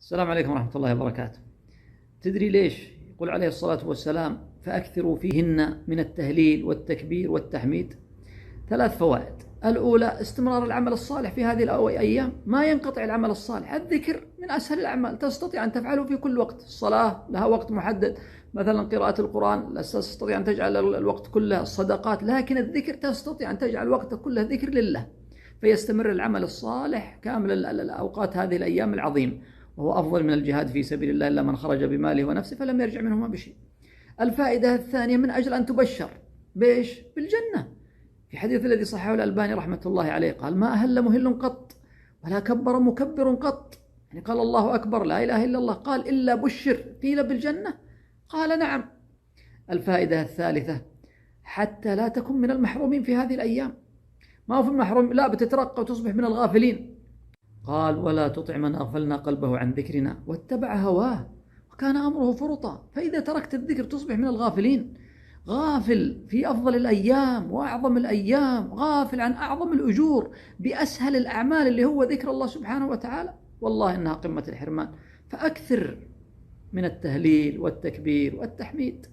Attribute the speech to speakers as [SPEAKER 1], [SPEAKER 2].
[SPEAKER 1] السلام عليكم ورحمة الله وبركاته. تدري ليش يقول عليه الصلاة والسلام فأكثروا فيهن من التهليل والتكبير والتحميد؟ 3 فوائد. الأولى استمرار العمل الصالح في هذه الأيام، ما ينقطع العمل الصالح. الذكر من أسهل الأعمال، تستطيع أن تفعله في كل وقت. الصلاة لها وقت محدد، مثلا قراءة القرآن لا تستطيع أن تجعل الوقت كله. الصدقات، لكن الذكر تستطيع أن تجعل الوقت كله ذكر لله، فيستمر العمل الصالح كامل الأوقات هذه الأيام العظيم، وهو أفضل من الجهاد في سبيل الله إلا من خرج بماله ونفسه فلم يرجع منهما بشيء. الفائدة الثانية من أجل أن تبشر بإيش؟ بالجنة. في حديث الذي صححه الألباني رحمة الله عليه قال: ما أهل مهل قط ولا كبر مكبر قط، يعني قال الله أكبر لا إله إلا الله، قال: إلا بشر. قيل بالجنة؟ قال: نعم. الفائدة الثالثة: حتى لا تكن من المحرومين في هذه الأيام. ما هو في المحروم، لا، بتترقى وتصبح من الغافلين. قال: ولا تطع من أغفلنا قلبه عن ذكرنا واتبع هواه وكان أمره فرطا. فإذا تركت الذكر تصبح من الغافلين، غافل في أفضل الأيام وأعظم الأيام، غافل عن أعظم الأجور بأسهل الأعمال اللي هو ذكر الله سبحانه وتعالى. والله إنها قمة الحرمان. فأكثر من التهليل والتكبير والتحميد.